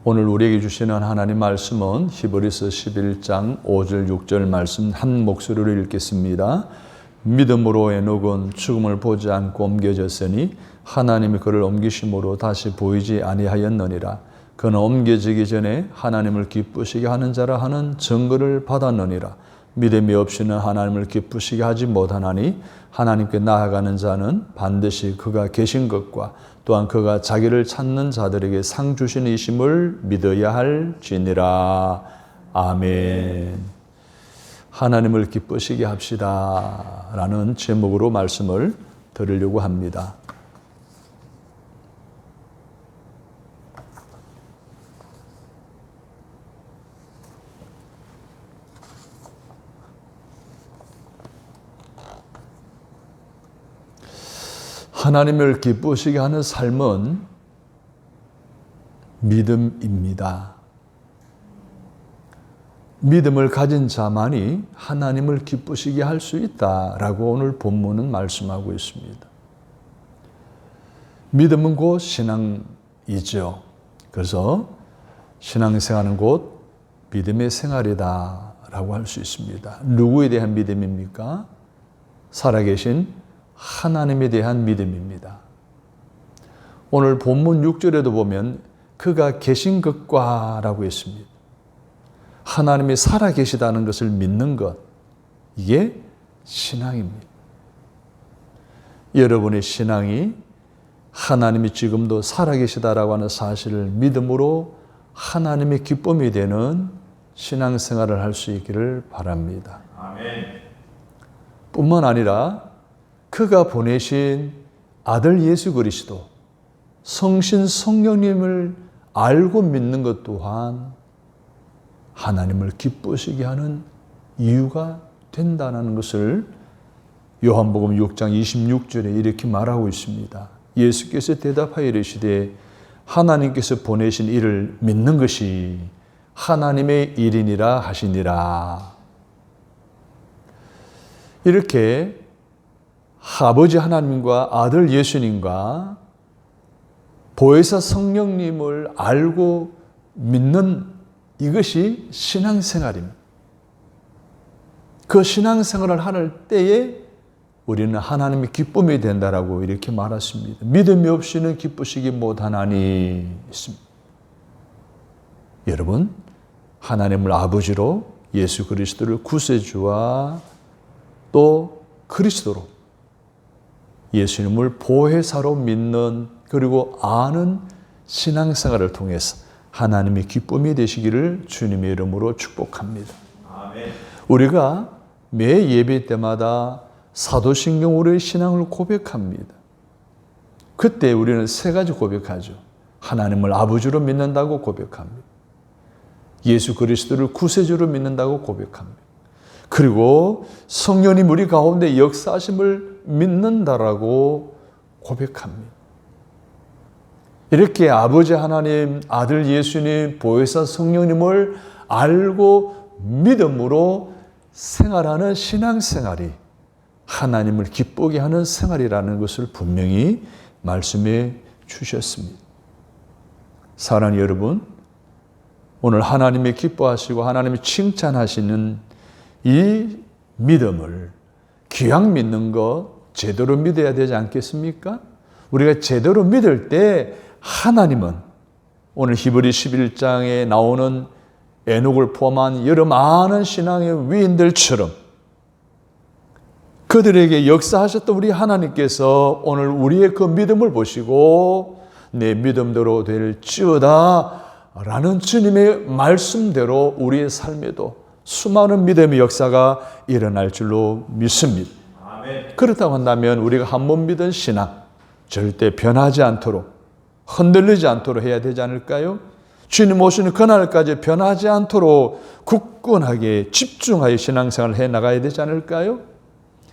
오늘 우리에게 주시는 하나님 말씀은 히브리서 11장 5절 6절 말씀 한 목소리로 읽겠습니다. 믿음으로 에녹은 죽음을 보지 않고 옮겨졌으니 하나님이 그를 옮기심으로 다시 보이지 아니하였느니라. 그는 옮겨지기 전에 하나님을 기쁘시게 하는 자라 하는 증거를 받았느니라. 믿음이 없이는 하나님을 기쁘시게 하지 못하나니 하나님께 나아가는 자는 반드시 그가 계신 것과 또한 그가 자기를 찾는 자들에게 상 주신 이심을 믿어야 할지니라. 아멘. 하나님을 기쁘시게 합시다 라는 제목으로 말씀을 드리려고 합니다. 하나님을 기쁘시게 하는 삶은 믿음입니다. 믿음을 가진 자만이 하나님을 기쁘시게 할 수 있다라고 오늘 본문은 말씀하고 있습니다. 믿음은 곧 신앙이죠. 그래서 신앙생활은 곧 믿음의 생활이다라고 할 수 있습니다. 누구에 대한 믿음입니까? 살아계신 하나님에 대한 믿음입니다. 오늘 본문 6절에도 보면 그가 계신 것과 라고 했습니다. 하나님이 살아계시다는 것을 믿는 것, 이게 신앙입니다. 여러분의 신앙이 하나님이 지금도 살아계시다라고 하는 사실을 믿음으로 하나님의 기쁨이 되는 신앙생활을 할 수 있기를 바랍니다. 아멘. 뿐만 아니라 그가 보내신 아들 예수 그리스도, 성신 성령님을 알고 믿는 것 또한 하나님을 기쁘시게 하는 이유가 된다는 것을 요한복음 6장 26절에 이렇게 말하고 있습니다. 예수께서 대답하여 이르시되 하나님께서 보내신 이를 믿는 것이 하나님의 일이니라 하시니라. 이렇게 아버지 하나님과 아들 예수님과 보혜사 성령님을 알고 믿는 이것이 신앙생활입니다. 그 신앙생활을 할 때에 우리는 하나님의 기쁨이 된다라고 이렇게 말했습니다. 믿음이 없이는 기쁘시기 못하나니 있습니다. 여러분, 하나님을 아버지로 예수 그리스도를 구세주와 또 그리스도로 예수님을 보혜사로 믿는 그리고 아는 신앙생활을 통해서 하나님의 기쁨이 되시기를 주님의 이름으로 축복합니다. 아멘. 우리가 매 예배 때마다 사도신경으로의 신앙을 고백합니다. 그때 우리는 세 가지 고백하죠. 하나님을 아버지로 믿는다고 고백합니다. 예수 그리스도를 구세주로 믿는다고 고백합니다. 그리고 성령님 우리 가운데 역사하심을 믿는다라고 고백합니다. 이렇게 아버지 하나님, 아들 예수님, 보혜사 성령님을 알고 믿음으로 생활하는 신앙생활이 하나님을 기쁘게 하는 생활이라는 것을 분명히 말씀해 주셨습니다. 사랑하는 여러분, 오늘 하나님이 기뻐하시고 하나님이 칭찬하시는 이 믿음을 귀양 믿는 것 제대로 믿어야 되지 않겠습니까? 우리가 제대로 믿을 때 하나님은 오늘 히브리 11장에 나오는 에녹을 포함한 여러 많은 신앙의 위인들처럼 그들에게 역사하셨던 우리 하나님께서 오늘 우리의 그 믿음을 보시고 내 믿음대로 될지어다 라는 주님의 말씀대로 우리의 삶에도 수많은 믿음의 역사가 일어날 줄로 믿습니다. 아멘. 그렇다고 한다면 우리가 한 번 믿은 신앙 절대 변하지 않도록 흔들리지 않도록 해야 되지 않을까요? 주님 오시는 그날까지 변하지 않도록 굳건하게 집중하여 신앙생활을 해나가야 되지 않을까요?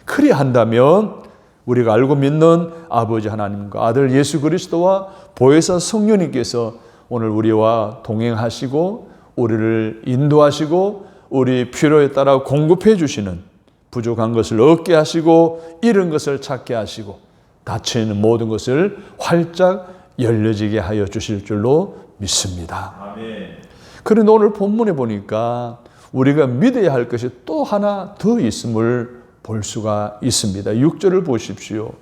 그리야 한다면 우리가 알고 믿는 아버지 하나님과 아들 예수 그리스도와 보혜사 성령님께서 오늘 우리와 동행하시고 우리를 인도하시고 우리 필요에 따라 공급해 주시는 부족한 것을 얻게 하시고 잃은 것을 찾게 하시고 닫혀 있는 모든 것을 활짝 열려지게 하여 주실 줄로 믿습니다. 아멘. 그런데 오늘 본문에 보니까 우리가 믿어야 할 것이 또 하나 더 있음을 볼 수가 있습니다. 6절을 보십시오.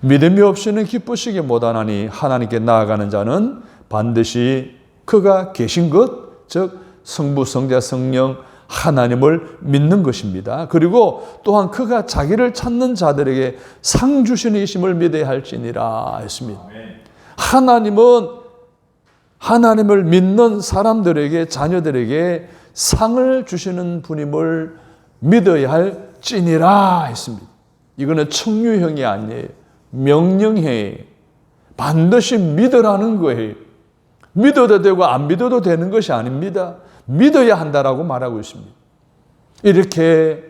믿음이 없이는 기쁘시게 못하나니 하나님께 나아가는 자는 반드시 그가 계신 것, 즉 성부, 성자, 성령 하나님을 믿는 것입니다. 그리고 또한 그가 자기를 찾는 자들에게 상 주시는 이심을 믿어야 할지니라 했습니다. 하나님은 하나님을 믿는 사람들에게, 자녀들에게 상을 주시는 분임을 믿어야 할지니라 했습니다. 이거는 청유형이 아니에요. 명령형이에요. 반드시 믿으라는 거예요. 믿어도 되고 안 믿어도 되는 것이 아닙니다. 믿어야 한다라고 말하고 있습니다. 이렇게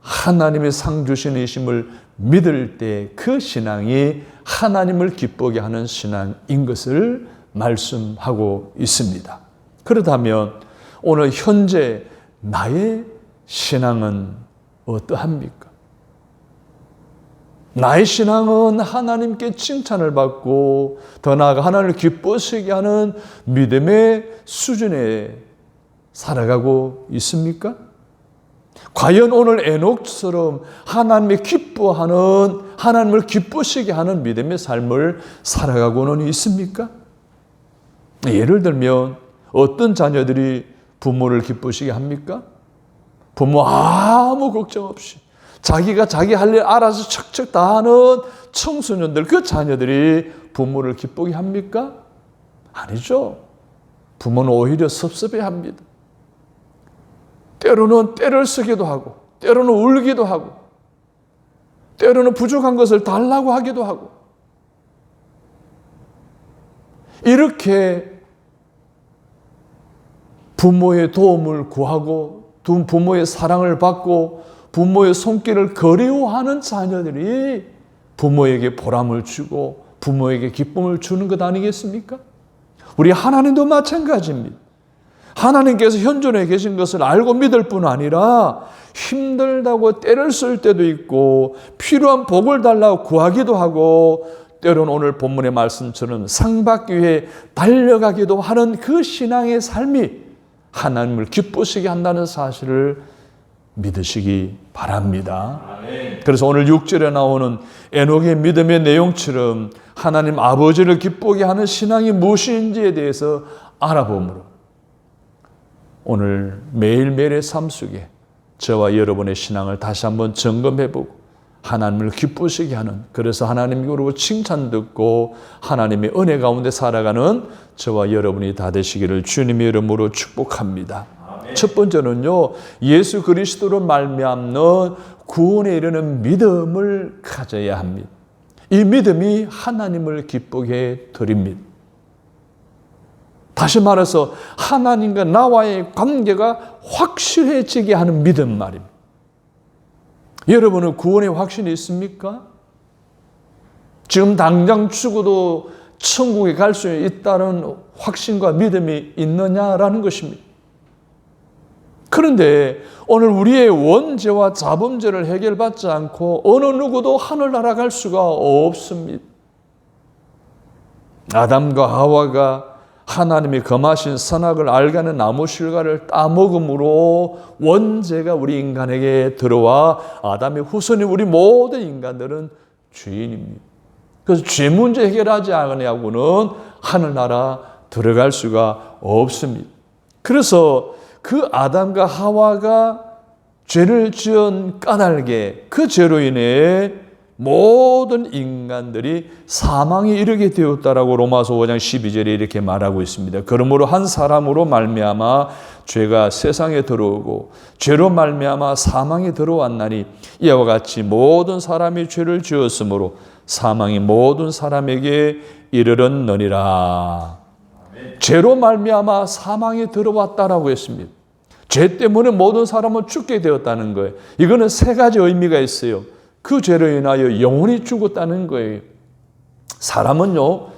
하나님의 상 주시는 이심을 믿을 때 그 신앙이 하나님을 기쁘게 하는 신앙인 것을 말씀하고 있습니다. 그렇다면 오늘 현재 나의 신앙은 어떠합니까? 나의 신앙은 하나님께 칭찬을 받고 더 나아가 하나님을 기쁘시게 하는 믿음의 수준에 살아가고 있습니까? 과연 오늘 에녹처럼 하나님이 기뻐하는, 하나님을 기쁘시게 하는 믿음의 삶을 살아가고는 있습니까? 예를 들면 어떤 자녀들이 부모를 기쁘시게 합니까? 부모 아무 걱정 없이 자기가 자기 할 일 알아서 척척 다 하는 청소년들, 그 자녀들이 부모를 기쁘게 합니까? 아니죠. 부모는 오히려 섭섭해합니다. 때로는 때를 쓰기도 하고, 때로는 울기도 하고, 때로는 부족한 것을 달라고 하기도 하고, 이렇게 부모의 도움을 구하고 부모의 사랑을 받고 부모의 손길을 그리워하는 자녀들이 부모에게 보람을 주고 부모에게 기쁨을 주는 것 아니겠습니까? 우리 하나님도 마찬가지입니다. 하나님께서 현존에 계신 것을 알고 믿을 뿐 아니라 힘들다고 때를 쓸 때도 있고 필요한 복을 달라고 구하기도 하고 때로는 오늘 본문의 말씀처럼 상 받기 위해 달려가기도 하는 그 신앙의 삶이 하나님을 기쁘시게 한다는 사실을 믿으시기 바랍니다. 그래서 오늘 6절에 나오는 에녹의 믿음의 내용처럼 하나님 아버지를 기쁘게 하는 신앙이 무엇인지에 대해서 알아보므로 오늘 매일매일의 삶 속에 저와 여러분의 신앙을 다시 한번 점검해보고 하나님을 기쁘시게 하는, 그래서 하나님으로 칭찬 듣고 하나님의 은혜 가운데 살아가는 저와 여러분이 다 되시기를 주님의 이름으로 축복합니다. 아멘. 첫 번째는요, 예수 그리스도로 말미암는 구원에 이르는 믿음을 가져야 합니다. 이 믿음이 하나님을 기쁘게 드립니다. 다시 말해서 하나님과 나와의 관계가 확실해지게 하는 믿음 말입니다. 여러분은 구원의 확신이 있습니까? 지금 당장 죽어도 천국에 갈 수 있다는 확신과 믿음이 있느냐라는 것입니다. 그런데 오늘 우리의 원죄와 자범죄를 해결받지 않고 어느 누구도 하늘나라 갈 수가 없습니다. 아담과 하와가 하나님이 검하신 선악을 알가는 나무 실과를 따먹음으로 원죄가 우리 인간에게 들어와 아담의 후손인 우리 모든 인간들은 죄인입니다. 그래서 죄 문제 해결하지 않으냐고는 하늘나라 들어갈 수가 없습니다. 그래서 그 아담과 하와가 죄를 지은 까닭에 그 죄로 인해 모든 인간들이 사망에 이르게 되었다라고 로마서 5장 12절에 이렇게 말하고 있습니다. 그러므로 한 사람으로 말미암아 죄가 세상에 들어오고 죄로 말미암아 사망이 들어왔나니 이와 같이 모든 사람이 죄를 지었으므로 사망이 모든 사람에게 이르렀느니라. 죄로 말미암아 사망이 들어왔다라고 했습니다. 죄 때문에 모든 사람은 죽게 되었다는 거예요. 이거는 세 가지 의미가 있어요. 그 죄로 인하여 영혼이 죽었다는 거예요. 사람은요,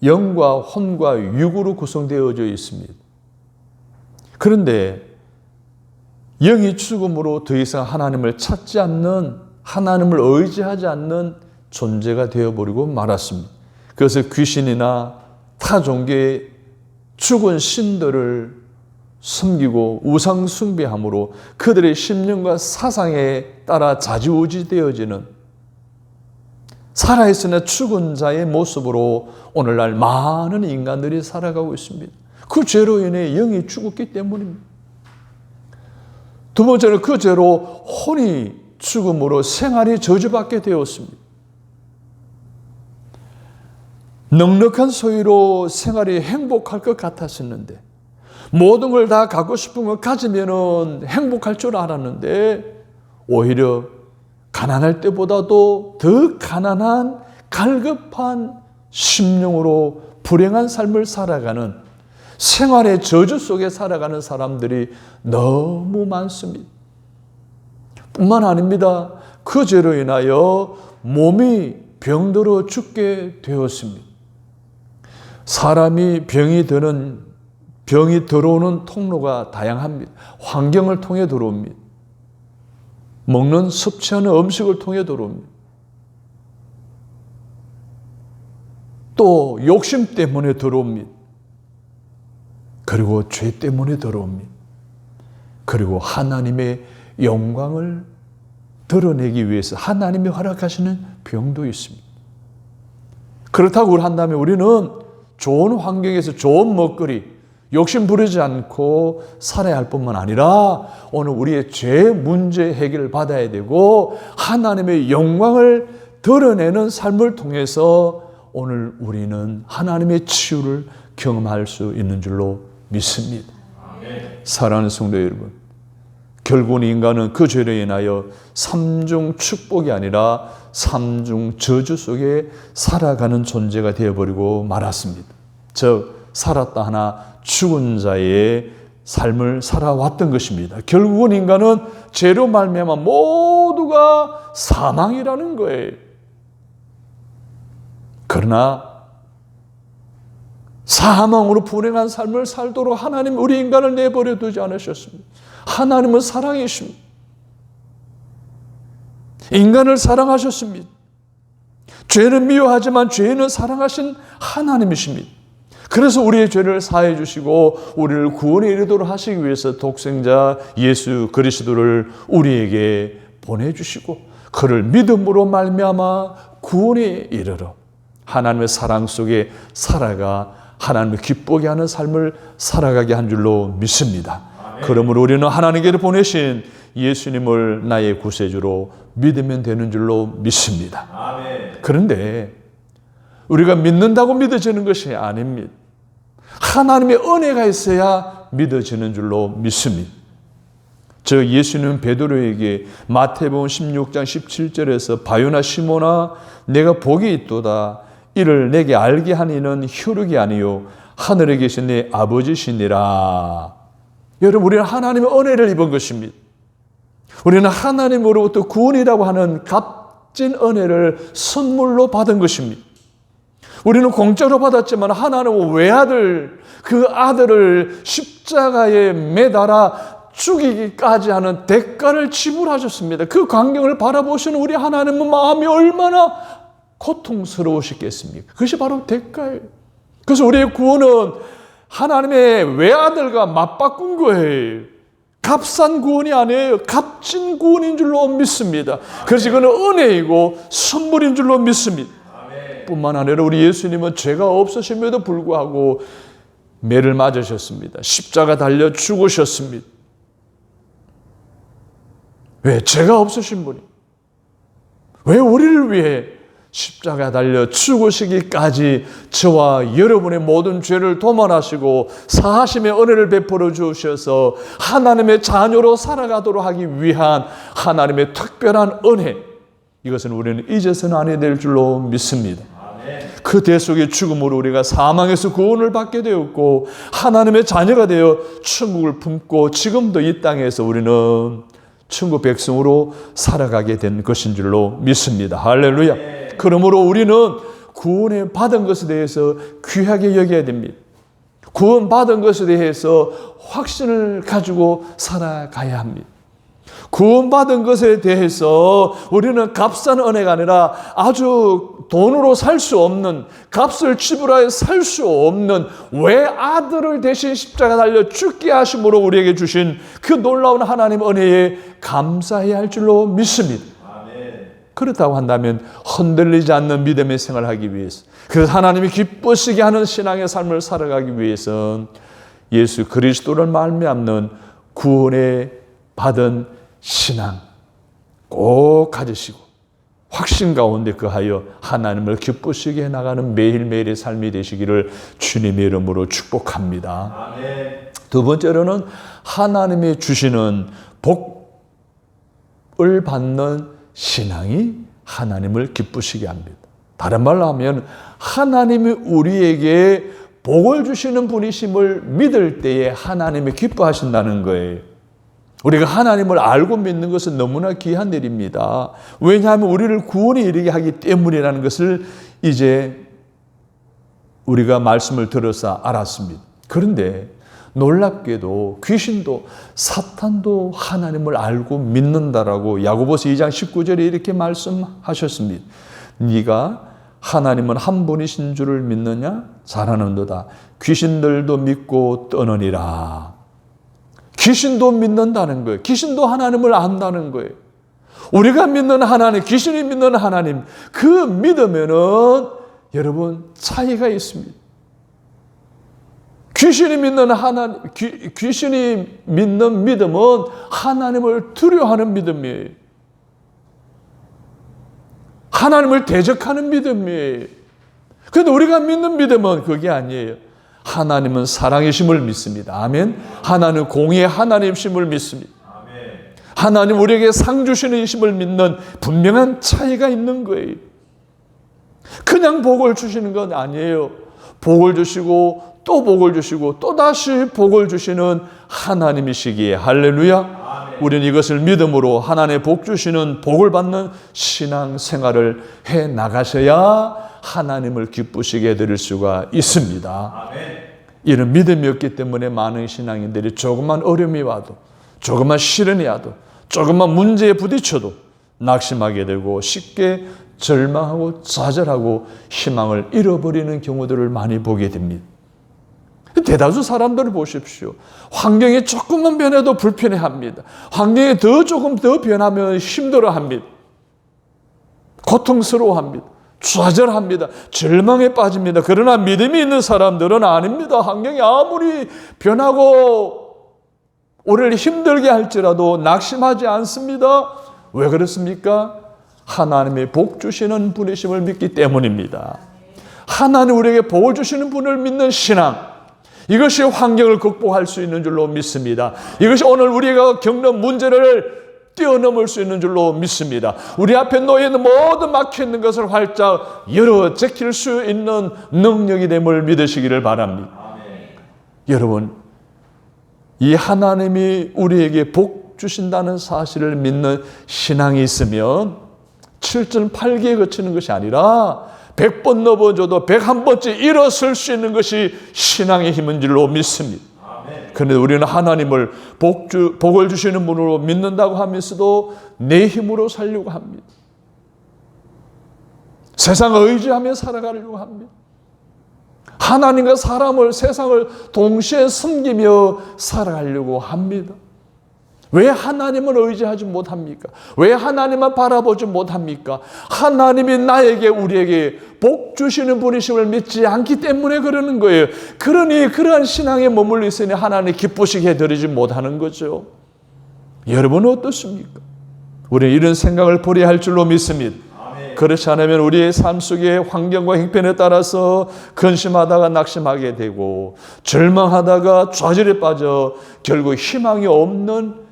영과 혼과 육으로 구성되어져 있습니다. 그런데 영이 죽음으로 더 이상 하나님을 찾지 않는, 하나님을 의지하지 않는 존재가 되어버리고 말았습니다. 그래서 귀신이나 타 종교의 죽은 신들을 섬기고 우상 숭배함으로 그들의 심령과 사상에 따라 좌지우지되어지는 살아있으나 죽은 자의 모습으로 오늘날 많은 인간들이 살아가고 있습니다. 그 죄로 인해 영이 죽었기 때문입니다. 두 번째는 그 죄로 혼이 죽음으로 생활이 저주받게 되었습니다. 넉넉한 소유로 생활이 행복할 것 같았었는데, 모든 걸 다 갖고 싶은 걸 가지면 행복할 줄 알았는데, 오히려 가난할 때보다도 더 가난한 갈급한 심령으로 불행한 삶을 살아가는, 생활의 저주 속에 살아가는 사람들이 너무 많습니다. 뿐만 아닙니다. 그 죄로 인하여 몸이 병들어 죽게 되었습니다. 사람이 병이 들어오는 통로가 다양합니다. 환경을 통해 들어옵니다. 먹는 섭취하는 음식을 통해 들어옵니다. 또 욕심 때문에 들어옵니다. 그리고 죄 때문에 들어옵니다. 그리고 하나님의 영광을 드러내기 위해서 하나님이 허락하시는 병도 있습니다. 그렇다고 한다면 우리는 좋은 환경에서 좋은 먹거리, 욕심 부리지 않고 살아야 할 뿐만 아니라 오늘 우리의 죄 문제 해결을 받아야 되고 하나님의 영광을 드러내는 삶을 통해서 오늘 우리는 하나님의 치유를 경험할 수 있는 줄로 믿습니다. 사랑하는 성도 여러분, 결국은 인간은 그 죄로 인하여 삼중 축복이 아니라 삼중 저주 속에 살아가는 존재가 되어버리고 말았습니다. 즉 살았다 하나 죽은 자의 삶을 살아왔던 것입니다. 결국은 인간은 죄로 말미암아 모두가 사망이라는 거예요. 그러나 사망으로 불행한 삶을 살도록 하나님 우리 인간을 내버려 두지 않으셨습니다. 하나님은 사랑이십니다. 인간을 사랑하셨습니다. 죄는 미워하지만 죄는 사랑하신 하나님이십니다. 그래서 우리의 죄를 사해 주시고 우리를 구원에 이르도록 하시기 위해서 독생자 예수 그리스도를 우리에게 보내주시고 그를 믿음으로 말미암아 구원에 이르러 하나님의 사랑 속에 살아가 하나님을 기쁘게 하는 삶을 살아가게 한 줄로 믿습니다. 그러므로 우리는 하나님께로 보내신 예수님을 나의 구세주로 믿으면 되는 줄로 믿습니다. 그런데 우리가 믿는다고 믿어지는 것이 아닙니다. 하나님의 은혜가 있어야 믿어지는 줄로 믿습니다. 저 예수님은 베드로에게 마태복음 16장 17절에서 바요나 시몬아 내가 복이 있도다 이를 내게 알게 한 이는 혈육이 아니요 하늘에 계신 내 아버지시니라. 여러분 우리는 하나님의 은혜를 입은 것입니다. 우리는 하나님으로부터 구원이라고 하는 값진 은혜를 선물로 받은 것입니다. 우리는 공짜로 받았지만 하나님은 외아들 그 아들을 십자가에 매달아 죽이기까지 하는 대가를 지불하셨습니다. 그 광경을 바라보시는 우리 하나님은 마음이 얼마나 고통스러우시겠습니까? 그것이 바로 대가예요. 그래서 우리의 구원은 하나님의 외아들과 맞바꾼 거예요. 값싼 구원이 아니에요. 값진 구원인 줄로 믿습니다. 그래서 이거는 은혜이고 선물인 줄로 믿습니다. 뿐만 아니라 우리 예수님은 죄가 없으심에도 불구하고 매를 맞으셨습니다. 십자가 달려 죽으셨습니다. 왜? 죄가 없으신 분이. 왜 우리를 위해 십자가 달려 죽으시기까지 저와 여러분의 모든 죄를 도말하시고 사하심의 은혜를 베풀어 주셔서 하나님의 자녀로 살아가도록 하기 위한 하나님의 특별한 은혜, 이것은 우리는 잊어서는 안 해야 될 줄로 믿습니다. 그 대속의 죽음으로 우리가 사망에서 구원을 받게 되었고 하나님의 자녀가 되어 천국을 품고 지금도 이 땅에서 우리는 천국 백성으로 살아가게 된 것인 줄로 믿습니다. 할렐루야. 그러므로 우리는 구원을 받은 것에 대해서 귀하게 여겨야 됩니다. 구원 받은 것에 대해서 확신을 가지고 살아가야 합니다. 구원받은 것에 대해서 우리는 값싼 은혜가 아니라 아주 돈으로 살 수 없는, 값을 지불하여 살 수 없는 외아들을 대신 십자가 달려 죽게 하심으로 우리에게 주신 그 놀라운 하나님 은혜에 감사해야 할 줄로 믿습니다. 그렇다고 한다면 흔들리지 않는 믿음의 생활을 하기 위해서, 그래서 하나님이 기쁘시게 하는 신앙의 삶을 살아가기 위해서는 예수 그리스도를 말미암는 구원에 받은 신앙 꼭 가지시고 확신 가운데 거하여 하나님을 기쁘시게 해나가는 매일매일의 삶이 되시기를 주님의 이름으로 축복합니다. 아멘. 두 번째로는 하나님이 주시는 복을 받는 신앙이 하나님을 기쁘시게 합니다. 다른 말로 하면 하나님이 우리에게 복을 주시는 분이심을 믿을 때에 하나님이 기뻐하신다는 거예요. 우리가 하나님을 알고 믿는 것은 너무나 귀한 일입니다. 왜냐하면 우리를 구원에 이르게 하기 때문이라는 것을 이제 우리가 말씀을 들어서 알았습니다. 그런데 놀랍게도 귀신도 사탄도 하나님을 알고 믿는다라고 야고보서 2장 19절에 이렇게 말씀하셨습니다. 네가 하나님은 한 분이신 줄을 믿느냐? 잘하는도다. 귀신들도 믿고 떠느니라. 귀신도 믿는다는 거예요. 귀신도 하나님을 안다는 거예요. 우리가 믿는 하나님, 귀신이 믿는 하나님, 그 믿음에는 여러분 차이가 있습니다. 귀신이 믿는 하나님, 귀신이 믿는 믿음은 하나님을 두려워하는 믿음이에요. 하나님을 대적하는 믿음이에요. 그런데 우리가 믿는 믿음은 그게 아니에요. 하나님은 사랑이심을 믿습니다. 아멘. 하나님은 공의의 하나님이심을 믿습니다. 하나님 우리에게 상 주시는 이심을 믿는 분명한 차이가 있는 거예요. 그냥 복을 주시는 건 아니에요. 복을 주시고 또 복을 주시고 또 다시 복을 주시는 하나님이시기에 할렐루야. 우리는 이것을 믿음으로 하나님의 복 주시는 복을 받는 신앙생활을 해 나가셔야 하나님을 기쁘시게 해드릴 수가 있습니다. 이런 믿음이 없기 때문에 많은 신앙인들이 조금만 어려움이 와도, 조금만 시련이 와도, 조금만 문제에 부딪혀도 낙심하게 되고 쉽게 절망하고 좌절하고 희망을 잃어버리는 경우들을 많이 보게 됩니다. 대다수 사람들을 보십시오. 환경이 조금만 변해도 불편해합니다. 환경이 조금 더 변하면 힘들어합니다. 고통스러워합니다. 좌절합니다. 절망에 빠집니다. 그러나 믿음이 있는 사람들은 아닙니다. 환경이 아무리 변하고 우리를 힘들게 할지라도 낙심하지 않습니다. 왜 그렇습니까? 하나님의 복 주시는 분이심을 믿기 때문입니다. 하나님 우리에게 복을 주시는 분을 믿는 신앙, 이것이 환경을 극복할 수 있는 줄로 믿습니다. 이것이 오늘 우리가 겪는 문제를 뛰어넘을 수 있는 줄로 믿습니다. 우리 앞에 놓여 있는 모든 막혀 있는 것을 활짝 열어 제낄 수 있는 능력이 됨을 믿으시기를 바랍니다. 여러분, 이 하나님이 우리에게 복 주신다는 사실을 믿는 신앙이 있으면 7절 8기에 그치는 것이 아니라 100번 넘어져도 101번째 일어설 수 있는 것이 신앙의 힘인 줄로 믿습니다. 그런데 우리는 하나님을 복을 주시는 분으로 믿는다고 하면서도 내 힘으로 살려고 합니다. 세상을 의지하며 살아가려고 합니다. 하나님과 사람을, 세상을 동시에 섬기며 살아가려고 합니다. 왜 하나님을 의지하지 못합니까? 왜 하나님만 바라보지 못합니까? 하나님이 나에게, 우리에게 복 주시는 분이심을 믿지 않기 때문에 그러는 거예요. 그러니 그러한 신앙에 머물러 있으니 하나님 기쁘시게 해드리지 못하는 거죠. 여러분은 어떻습니까? 우리는 이런 생각을 버려야 할 줄로 믿습니다. 그렇지 않으면 우리의 삶 속의 환경과 형편에 따라서 근심하다가 낙심하게 되고 절망하다가 좌절에 빠져 결국 희망이 없는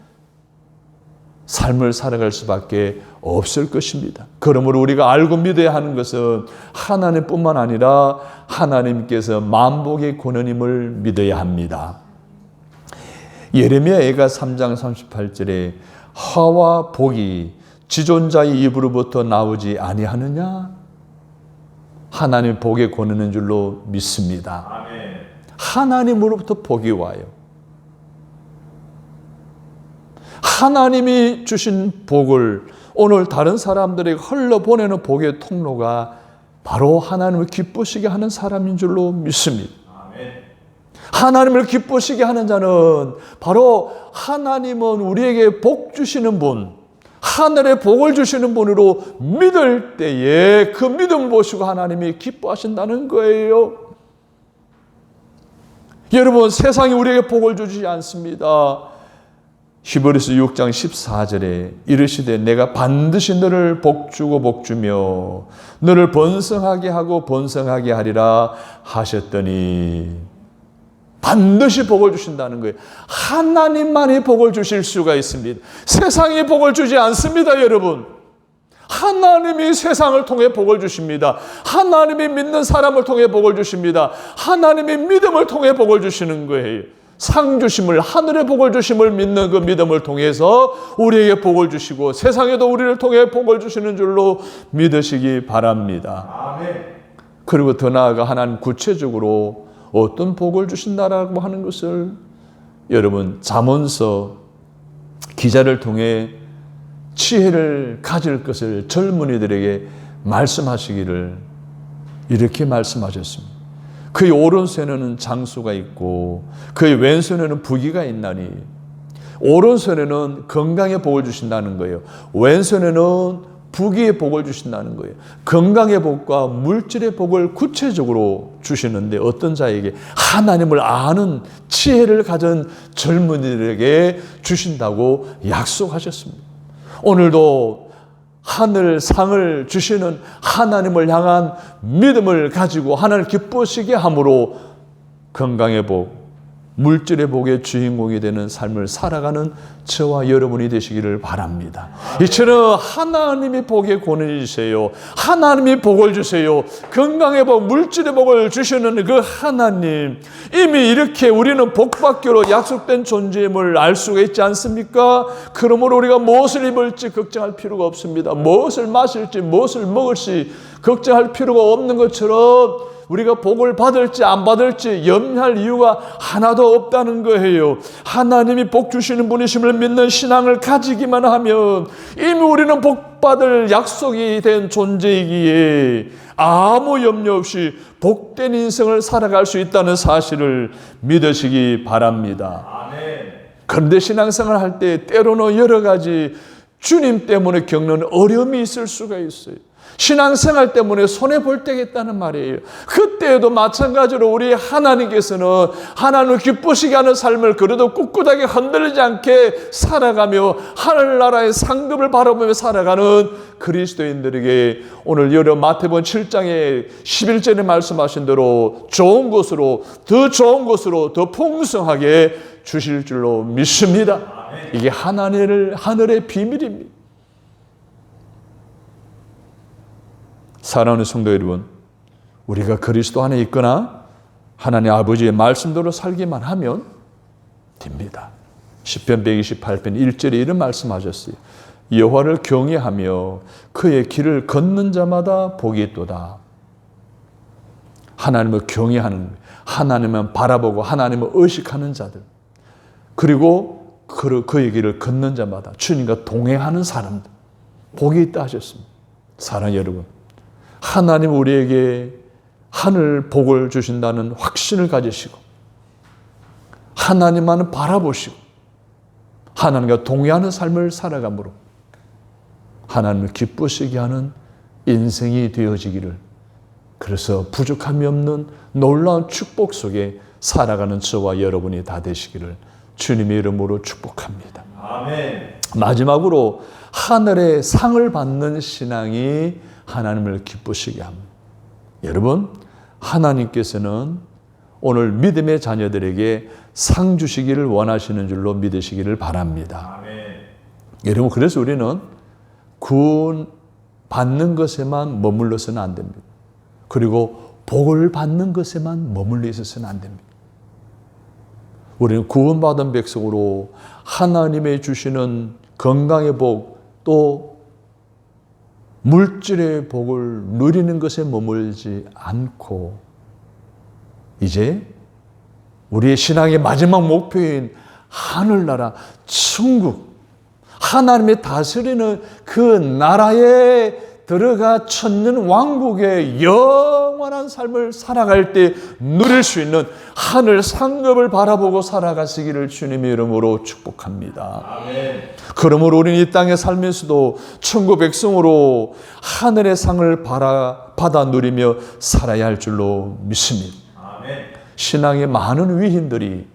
삶을 살아갈 수밖에 없을 것입니다. 그러므로 우리가 알고 믿어야 하는 것은 하나님뿐만 아니라 하나님께서 만복의 권한임을 믿어야 합니다. 예레미야가 3장 38절에 화와 복이 지존자의 입으로부터 나오지 아니하느냐? 하나님 복의 권한인 줄로 믿습니다. 아멘. 하나님으로부터 복이 와요. 하나님이 주신 복을 오늘 다른 사람들에게 흘러보내는 복의 통로가 바로 하나님을 기쁘시게 하는 사람인 줄로 믿습니다. 하나님을 기쁘시게 하는 자는 바로 하나님은 우리에게 복 주시는 분, 하늘의 복을 주시는 분으로 믿을 때에 그 믿음 보시고 하나님이 기뻐하신다는 거예요. 여러분, 세상이 우리에게 복을 주지 않습니다. 히브리서 6장 14절에 이르시되 내가 반드시 너를 복주고 복주며 너를 번성하게 하고 번성하게 하리라 하셨더니 반드시 복을 주신다는 거예요. 하나님만이 복을 주실 수가 있습니다. 세상이 복을 주지 않습니다, 여러분. 하나님이 세상을 통해 복을 주십니다. 하나님이 믿는 사람을 통해 복을 주십니다. 하나님이 믿음을 통해 복을 주시는 거예요. 상 주심을, 하늘의 복을 주심을 믿는 그 믿음을 통해서 우리에게 복을 주시고 세상에도 우리를 통해 복을 주시는 줄로 믿으시기 바랍니다. 아멘. 그리고 더 나아가 하나님 구체적으로 어떤 복을 주신다라고 하는 것을 여러분 잠언서 기자를 통해 지혜를 가질 것을 젊은이들에게 말씀하시기를 이렇게 말씀하셨습니다. 그의 오른손에는 장수가 있고 그의 왼손에는 부귀가 있나니, 오른손에는 건강의 복을 주신다는 거예요. 왼손에는 부귀의 복을 주신다는 거예요. 건강의 복과 물질의 복을 구체적으로 주시는데 어떤 자에게? 하나님을 아는 지혜를 가진 젊은이들에게 주신다고 약속하셨습니다. 오늘도 하늘 상을 주시는 하나님을 향한 믿음을 가지고 하나님을 기쁘시게 함으로 건강의 복, 물질의 복의 주인공이 되는 삶을 살아가는 저와 여러분이 되시기를 바랍니다. 이처럼 하나님이 복의 권을 주세요. 하나님이 복을 주세요. 건강의 복, 물질의 복을 주시는 그 하나님, 이미 이렇게 우리는 복받기로 약속된 존재임을 알 수가 있지 않습니까? 그러므로 우리가 무엇을 입을지 걱정할 필요가 없습니다. 무엇을 마실지 무엇을 먹을지 걱정할 필요가 없는 것처럼 우리가 복을 받을지 안 받을지 염려할 이유가 하나도 없다는 거예요. 하나님이 복 주시는 분이심을 믿는 신앙을 가지기만 하면 이미 우리는 복 받을 약속이 된 존재이기에 아무 염려 없이 복된 인생을 살아갈 수 있다는 사실을 믿으시기 바랍니다. 아멘. 그런데 신앙생활을 할 때 때로는 여러 가지 주님 때문에 겪는 어려움이 있을 수가 있어요. 신앙생활 때문에 손해볼 때가 있다는 말이에요. 그때에도 마찬가지로 우리 하나님께서는 하나님을 기쁘시게 하는 삶을 그래도 꿋꿋하게 흔들리지 않게 살아가며 하늘나라의 상급을 바라보며 살아가는 그리스도인들에게 오늘 여러 마태복음 7장에 11절에 말씀하신 대로 좋은 것으로 더 풍성하게 주실 줄로 믿습니다. 이게 하늘의 비밀입니다. 사랑하는 성도 여러분, 우리가 그리스도 안에 있거나 하나님 아버지의 말씀대로 살기만 하면 됩니다. 시편 128편 1절에 이런 말씀하셨어요. 여호와를 경외하며 그의 길을 걷는 자마다 복이 있도다. 하나님을 경외하는, 하나님을 바라보고 하나님을 의식하는 자들, 그리고 그의 길을 걷는 자마다 주님과 동행하는 사람들, 복이 있다 하셨습니다. 사랑하는 여러분, 하나님 우리에게 하늘 복을 주신다는 확신을 가지시고 하나님만을 바라보시고 하나님과 동의하는 삶을 살아감으로 하나님을 기쁘시게 하는 인생이 되어지기를, 그래서 부족함이 없는 놀라운 축복 속에 살아가는 저와 여러분이 다 되시기를 주님의 이름으로 축복합니다. 아멘. 마지막으로 하늘의 상을 받는 신앙이 하나님을 기쁘시게 합니다. 여러분, 하나님께서는 오늘 믿음의 자녀들에게 상 주시기를 원하시는 줄로 믿으시기를 바랍니다. 아멘. 여러분, 그래서 우리는 구원 받는 것에만 머물러서는 안 됩니다. 그리고 복을 받는 것에만 머물러 있어서는 안 됩니다. 우리는 구원받은 백성으로 하나님의 주시는 건강의 복, 또 물질의 복을 누리는 것에 머물지 않고 이제 우리의 신앙의 마지막 목표인 하늘나라 천국, 하나님이 다스리는 그 나라에 들어가 천년 왕국의 영원한 삶을 살아갈 때 누릴 수 있는 하늘 상급을 바라보고 살아가시기를 주님의 이름으로 축복합니다. 아멘. 그러므로 우리는 이 땅에 살면서도 천국 백성으로 하늘의 상을 받아 누리며 살아야 할 줄로 믿습니다. 아멘. 신앙의 많은 위인들이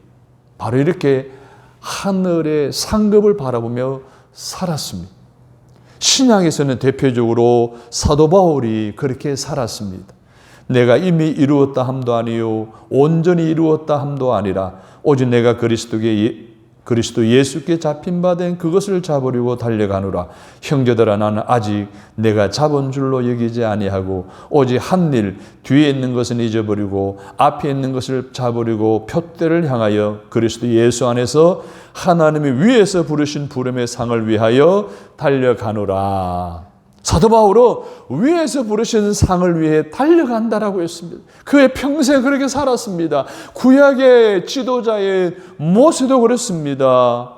바로 이렇게 하늘의 상급을 바라보며 살았습니다. 신약에서는 대표적으로 사도 바울이 그렇게 살았습니다. 내가 이미 이루었다 함도 아니요 온전히 이루었다 함도 아니라 오직 내가 그리스도 예수께 잡힌 바 된 그것을 잡으려고 달려가노라. 형제들아 나는 아직 내가 잡은 줄로 여기지 아니하고 오직 한 일 뒤에 있는 것은 잊어버리고 앞에 있는 것을 잡으려고 표대를 향하여 그리스도 예수 안에서 하나님이 위에서 부르신 부름의 상을 위하여 달려가노라. 사도 바울은 위에서 부르신 상을 위해 달려간다라고 했습니다. 그의 평생 그렇게 살았습니다. 구약의 지도자의 모세도 그렇습니다.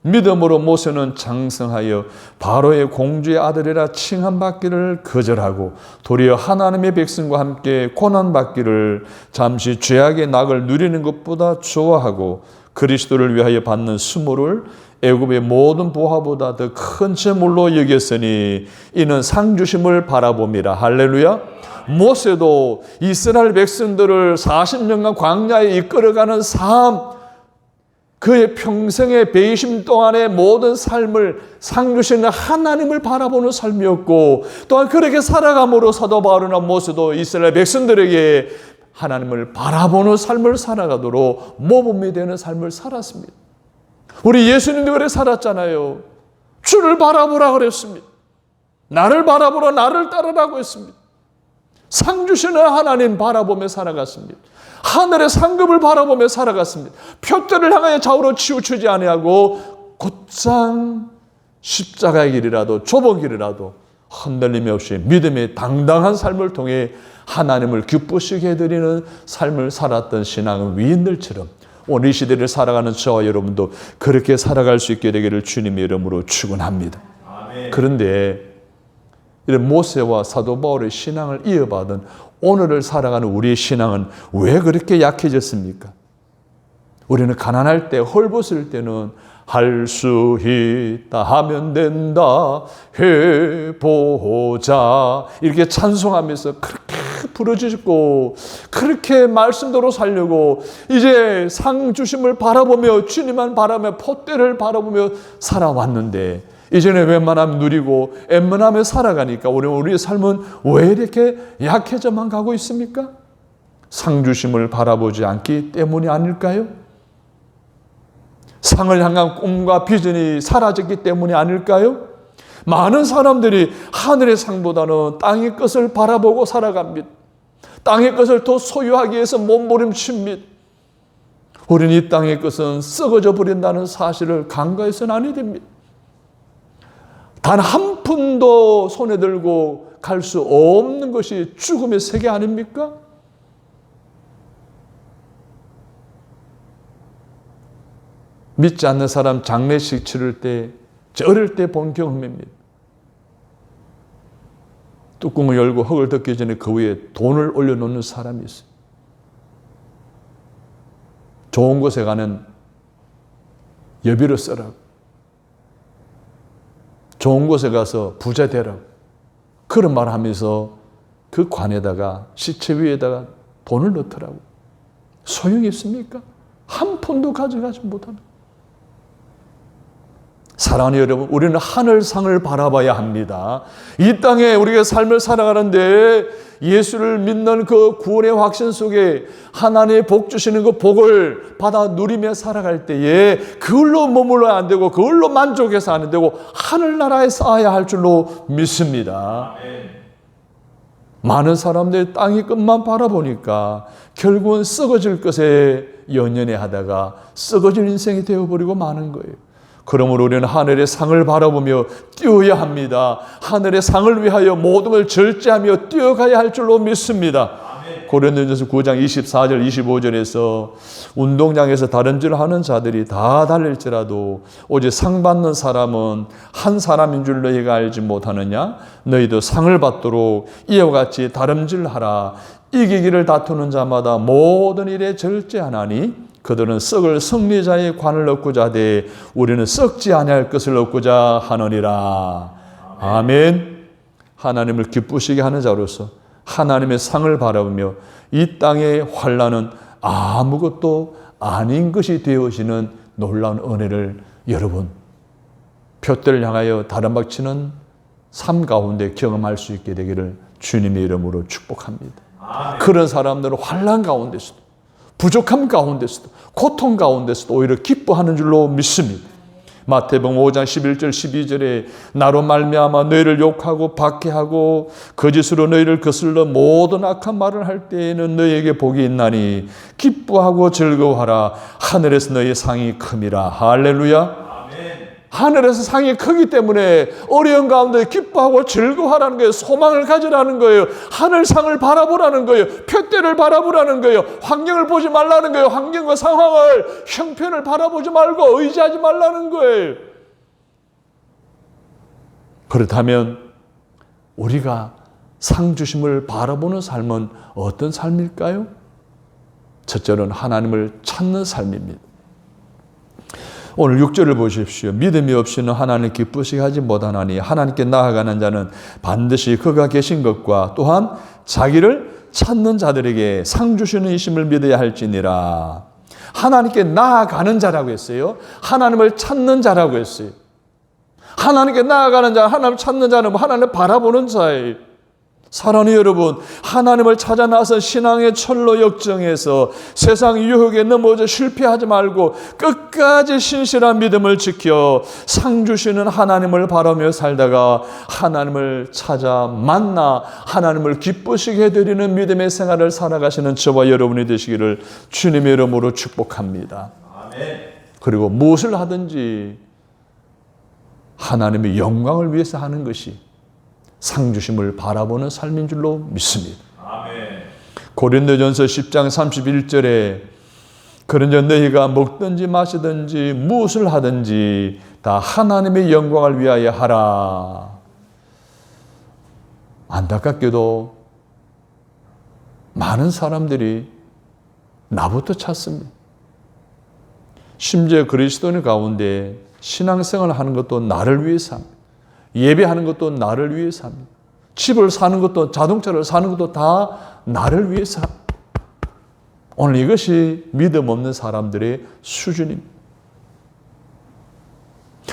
믿음으로 모세는 장성하여 바로의 공주의 아들이라 칭함받기를 거절하고 도리어 하나님의 백성과 함께 고난받기를 잠시 죄악의 낙을 누리는 것보다 좋아하고 그리스도를 위하여 받는 수모를 애굽의 모든 보화보다 더 큰 재물로 여겼으니 이는 상 주심을 바라봄이라. 할렐루야. 모세도 이스라엘 백성들을 40년간 광야에 이끌어가는 삶, 그의 평생의 배심 동안의 모든 삶을 상 주시는 하나님을 바라보는 삶이었고, 또한 그렇게 살아감으로 사도 바울이나 모세도 이스라엘 백성들에게 하나님을 바라보는 삶을 살아가도록 모범이 되는 삶을 살았습니다. 우리 예수님도 그래 살았잖아요. 주를 바라보라 그랬습니다. 나를 바라보라, 나를 따르라고 했습니다. 상 주시는 하나님 바라보며 살아갔습니다. 하늘의 상급을 바라보며 살아갔습니다. 표대를 향하여 좌우로 치우치지 아니하고 곧장 십자가의 길이라도 좁은 길이라도 흔들림이 없이 믿음의 당당한 삶을 통해 하나님을 기쁘시게 해드리는 삶을 살았던 신앙은 위인들처럼 오늘 이 시대를 살아가는 저와 여러분도 그렇게 살아갈 수 있게 되기를 주님의 이름으로 축원합니다. 아멘. 그런데 이런 모세와 사도 바울의 신앙을 이어받은 오늘을 살아가는 우리의 신앙은 왜 그렇게 약해졌습니까? 우리는 가난할 때, 헐벗을 때는 할 수 있다 하면 된다 해보자 이렇게 찬송하면서 그렇게 부르짖고 그렇게 말씀대로 살려고 이제 상 주심을 바라보며 주님만 바라며 포대를 바라보며 살아왔는데 이제는 웬만하면 누리고 웬만하면 살아가니까 우리의 삶은 왜 이렇게 약해져만 가고 있습니까? 상 주심을 바라보지 않기 때문이 아닐까요? 상을 향한 꿈과 비전이 사라졌기 때문이 아닐까요? 많은 사람들이 하늘의 상보다는 땅의 것을 바라보고 살아갑니다. 땅의 것을 더 소유하기 위해서 몸부림칩니다. 우리는 이 땅의 것은 썩어져 버린다는 사실을 간과해서는 아니 됩니다. 단 한 푼도 손에 들고 갈 수 없는 것이 죽음의 세계 아닙니까? 믿지 않는 사람 장례식 치를 때, 어릴 때 본 경험입니다. 뚜껑을 열고 흙을 덮기 전에 그 위에 돈을 올려놓는 사람이 있어요. 좋은 곳에 가는 여비로 쓰라고. 좋은 곳에 가서 부자 되라고. 그런 말 하면서 그 관에다가, 시체 위에다가 돈을 넣더라고. 소용이 있습니까? 한 푼도 가져가지 못합니다. 사랑하는 여러분, 우리는 하늘상을 바라봐야 합니다. 이 땅에 우리가 삶을 살아가는데 예수를 믿는 그 구원의 확신 속에 하나님의 복 주시는 그 복을 받아 누리며 살아갈 때에 그걸로 머물러야 안 되고 그걸로 만족해서 안 되고 하늘나라에 쌓아야 할 줄로 믿습니다. 많은 사람들이 땅의 끝만 바라보니까 결국은 썩어질 것에 연연해 하다가 썩어질 인생이 되어버리고 마는 거예요. 그러므로 우리는 하늘의 상을 바라보며 뛰어야 합니다. 하늘의 상을 위하여 모든 걸 절제하며 뛰어가야 할 줄로 믿습니다. 고린도전서 9장 24절 25절에서 운동장에서 다름질 하는 자들이 다 달릴지라도 오직 상 받는 사람은 한 사람인 줄 너희가 알지 못하느냐? 너희도 상을 받도록 이와 같이 다름질하라. 이기기를 다투는 자마다 모든 일에 절제하나니 그들은 썩을 승리자의 관을 얻고자 하되 우리는 썩지 아니할 것을 얻고자 하느니라. 아멘. 하나님을 기쁘시게 하는 자로서 하나님의 상을 바라보며 이 땅의 환난은 아무것도 아닌 것이 되어지는 놀라운 은혜를 여러분 표대를 향하여 다름박치는 삶 가운데 경험할 수 있게 되기를 주님의 이름으로 축복합니다. 그런 사람들은 환난 가운데서도 부족함 가운데서도 고통 가운데서도 오히려 기뻐하는 줄로 믿습니다. 마태복음 5장 11절 12절에 나로 말미암아 너희를 욕하고 박해하고 거짓으로 너희를 거슬러 모든 악한 말을 할 때에는 너희에게 복이 있나니 기뻐하고 즐거워하라. 하늘에서 너희의 상이 큼이라. 할렐루야. 하늘에서 상이 크기 때문에 어려운 가운데 기뻐하고 즐거워하라는 거예요. 소망을 가지라는 거예요. 하늘상을 바라보라는 거예요. 표대를 바라보라는 거예요. 환경을 보지 말라는 거예요. 환경과 상황을, 형편을 바라보지 말고 의지하지 말라는 거예요. 그렇다면 우리가 상 주심을 바라보는 삶은 어떤 삶일까요? 첫째는 하나님을 찾는 삶입니다. 오늘 6절을 보십시오. 믿음이 없이는 하나님을 기쁘시게 하지 못하나니 하나님께 나아가는 자는 반드시 그가 계신 것과 또한 자기를 찾는 자들에게 상 주시는 이심을 믿어야 할지니라. 하나님께 나아가는 자라고 했어요. 하나님을 찾는 자라고 했어요. 하나님께 나아가는 자, 하나님을 찾는 자는 하나님을 바라보는 자예요. 사랑하는 여러분, 하나님을 찾아 나서 신앙의 철로 역정해서 세상 유혹에 넘어져 실패하지 말고 끝까지 신실한 믿음을 지켜 상 주시는 하나님을 바라며 살다가 하나님을 찾아 만나 하나님을 기쁘시게 해드리는 믿음의 생활을 살아가시는 저와 여러분이 되시기를 주님의 이름으로 축복합니다. 아멘. 그리고 무엇을 하든지 하나님의 영광을 위해서 하는 것이 상 주심을 바라보는 삶인 줄로 믿습니다. 아멘. 고린도전서 10장 31절에 그런즉 너희가 먹든지 마시든지 무엇을 하든지 다 하나님의 영광을 위하여 하라. 안타깝게도 많은 사람들이 나부터 찾습니다. 심지어 그리스도인 가운데 신앙생활을 하는 것도 나를 위해서 합니다. 예배하는 것도 나를 위해서 합니다. 집을 사는 것도 자동차를 사는 것도 다 나를 위해서 합니다. 오늘 이것이 믿음 없는 사람들의 수준입니다.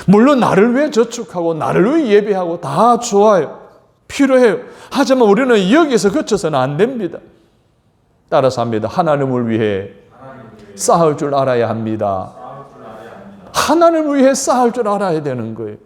물론 나를 위해 저축하고 나를 위해 예배하고 다 좋아요. 필요해요. 하지만 우리는 여기서 그쳐서는 안 됩니다. 따라서 합니다. 하나님을 위해 쌓을 줄 알아야 합니다. 하나님을 위해 쌓을 줄 알아야 되는 거예요.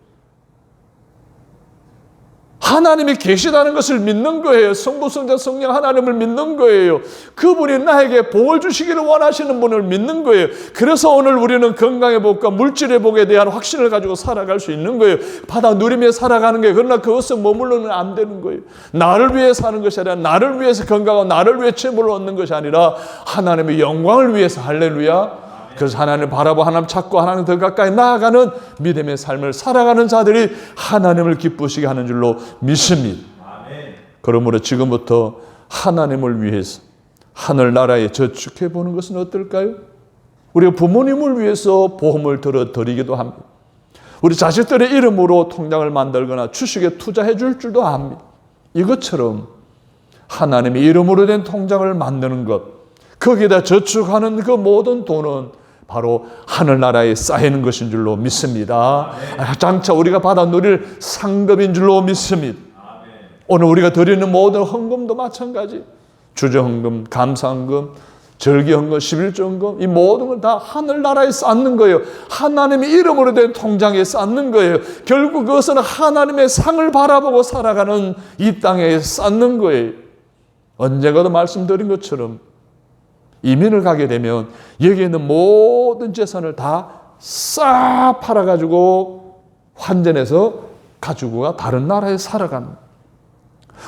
하나님이 계시다는 것을 믿는 거예요. 성부, 성자, 성령 하나님을 믿는 거예요. 그분이 나에게 복을 주시기를 원하시는 분을 믿는 거예요. 그래서 오늘 우리는 건강의 복과 물질의 복에 대한 확신을 가지고 살아갈 수 있는 거예요. 받아 누리며 살아가는 거예요. 그러나 그것은 머물러는 안 되는 거예요. 나를 위해 사는 것이 아니라 나를 위해서 건강하고 나를 위해 재물을 얻는 것이 아니라 하나님의 영광을 위해서. 할렐루야. 그래서 하나님을 바라보고 하나님 찾고 하나님 더 가까이 나아가는 믿음의 삶을 살아가는 자들이 하나님을 기쁘시게 하는 줄로 믿습니다. 아멘. 그러므로 지금부터 하나님을 위해서 하늘나라에 저축해 보는 것은 어떨까요? 우리가 부모님을 위해서 보험을 드리기도 합니다. 우리 자식들의 이름으로 통장을 만들거나 주식에 투자해 줄 줄도 압니다. 이것처럼 하나님의 이름으로 된 통장을 만드는 것, 거기에다 저축하는 그 모든 돈은 바로 하늘나라에 쌓이는 것인 줄로 믿습니다. 장차 우리가 받아 누릴 상급인 줄로 믿습니다. 오늘 우리가 드리는 모든 헌금도 마찬가지. 주저헌금, 감사헌금, 절기헌금, 11조헌금 이 모든 걸 다 하늘나라에 쌓는 거예요. 하나님의 이름으로 된 통장에 쌓는 거예요. 결국 그것은 하나님의 상을 바라보고 살아가는 이 땅에 쌓는 거예요. 언젠가도 말씀드린 것처럼 이민을 가게 되면 여기에 있는 모든 재산을 다 싹 팔아가지고 환전해서 가지고가 다른 나라에 살아갑니다.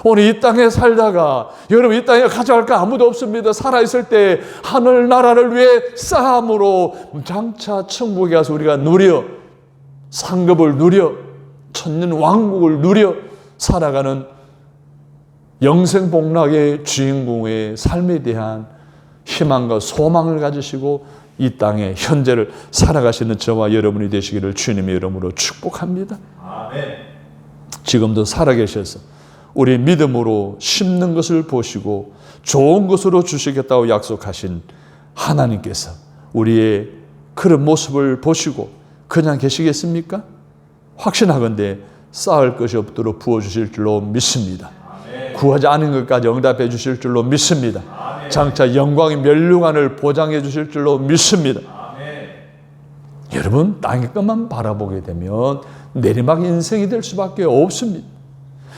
오늘 이 땅에 살다가 여러분 이 땅에 가져갈 거 아무도 없습니다. 살아있을 때 하늘나라를 위해 싸움으로 장차 천국에 가서 우리가 누려 상급을 누려 천년 왕국을 누려 살아가는 영생복락의 주인공의 삶에 대한 희망과 소망을 가지시고 이 땅의 현재를 살아가시는 저와 여러분이 되시기를 주님의 이름으로 축복합니다. 아멘. 지금도 살아계셔서 우리 믿음으로 심는 것을 보시고 좋은 것으로 주시겠다고 약속하신 하나님께서 우리의 그런 모습을 보시고 그냥 계시겠습니까? 확신하건대 쌓을 것이 없도록 부어주실 줄로 믿습니다. 아멘. 구하지 않은 것까지 응답해 주실 줄로 믿습니다. 아멘. 장차 영광의 면류관을 보장해 주실 줄로 믿습니다. 아멘. 여러분 땅의 것만 바라보게 되면 내리막 인생이 될 수밖에 없습니다.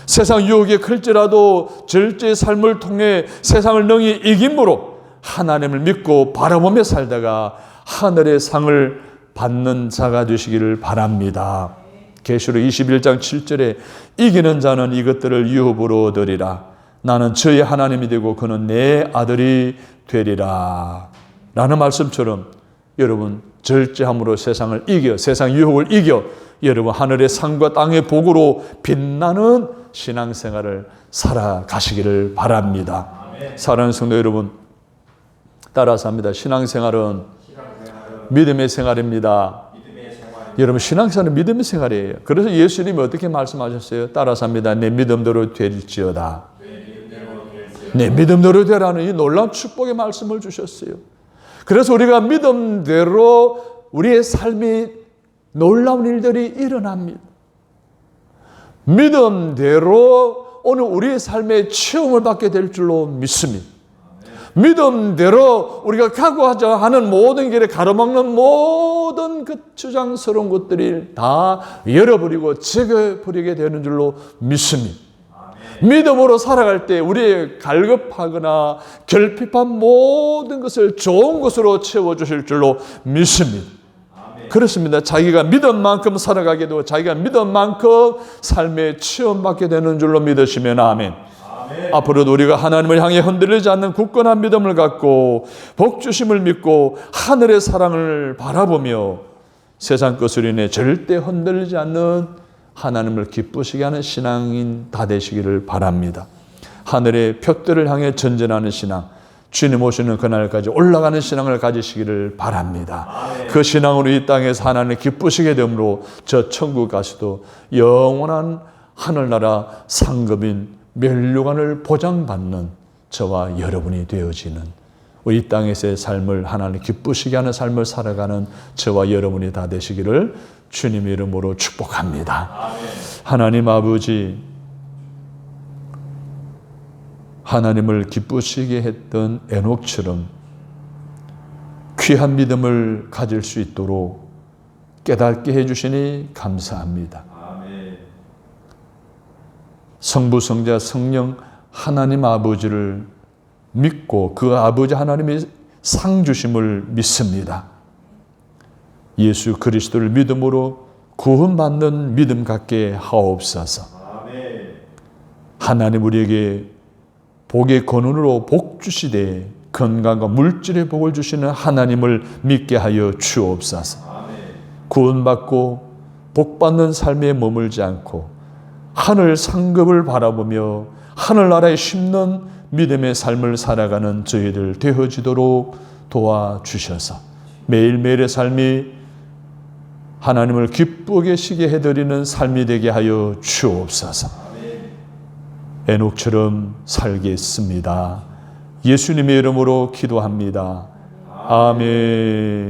세상 유혹이 클지라도 절제의 삶을 통해 세상을 능히 이김으로 하나님을 믿고 바라보며 살다가 하늘의 상을 받는 자가 되시기를 바랍니다. 계시록 21장 7절에 이기는 자는 이것들을 유업으로 얻으리라. 나는 저의 하나님이 되고 그는 내 아들이 되리라. 라는 말씀처럼 여러분 절제함으로 세상을 이겨 세상 유혹을 이겨 여러분 하늘의 상과 땅의 복으로 빛나는 신앙생활을 살아가시기를 바랍니다. 아멘. 사랑하는 성도 여러분 따라서 합니다. 신앙생활은 믿음의 생활입니다. 여러분 신앙생활은 믿음의 생활이에요. 그래서 예수님이 어떻게 말씀하셨어요? 따라서 합니다. 내 믿음대로 될지어다. 내 믿음대로 되라는 이 놀라운 축복의 말씀을 주셨어요. 그래서 우리가 믿음대로 우리의 삶이 놀라운 일들이 일어납니다. 믿음대로 오늘 우리의 삶에 체험을 받게 될 줄로 믿습니다. 믿음대로 우리가 각오하자 하는 모든 길에 가로막는 모든 그 주장스러운 것들이 다 열어버리고 제거버리게 되는 줄로 믿습니다. 믿음으로 살아갈 때 우리의 갈급하거나 결핍한 모든 것을 좋은 것으로 채워주실 줄로 믿습니다. 그렇습니다. 자기가 믿은 만큼 살아가게 되고 자기가 믿은 만큼 삶에 체험받게 되는 줄로 믿으시면 아멘. 아멘. 앞으로도 우리가 하나님을 향해 흔들리지 않는 굳건한 믿음을 갖고 복주심을 믿고 하늘의 사랑을 바라보며 세상 것으로 인해 절대 흔들리지 않는 하나님을 기쁘시게 하는 신앙인 다 되시기를 바랍니다. 하늘의 푯들을 향해 전진하는 신앙, 주님 오시는 그날까지 올라가는 신앙을 가지시기를 바랍니다. 아멘. 그 신앙으로 이 땅에서 하나님을 기쁘시게 되므로 저 천국 가서도 영원한 하늘나라 상급인 면류관을 보장받는 저와 여러분이 되어지는 우리 땅에서의 삶을 하나님 기쁘시게 하는 삶을 살아가는 저와 여러분이 다 되시기를 주님의 이름으로 축복합니다. 아멘. 하나님 아버지, 하나님을 기쁘시게 했던 에녹처럼 귀한 믿음을 가질 수 있도록 깨닫게 해주시니 감사합니다. 아멘. 성부, 성자, 성령 하나님 아버지를 믿고 그 아버지 하나님의 상 주심을 믿습니다. 예수 그리스도를 믿음으로 구원받는 믿음 갖게 하옵소서. 아멘. 하나님 우리에게 복의 권능으로 복 주시되 건강과 물질의 복을 주시는 하나님을 믿게 하여 주옵소서. 아멘. 구원받고 복받는 삶에 머물지 않고 하늘 상급을 바라보며 하늘나라에 심는 믿음의 삶을 살아가는 저희들 되어지도록 도와주셔서 매일매일의 삶이 하나님을 기쁘게 시게 해드리는 삶이 되게 하여 주옵소서. 에녹처럼 살겠습니다. 예수님의 이름으로 기도합니다. 아멘.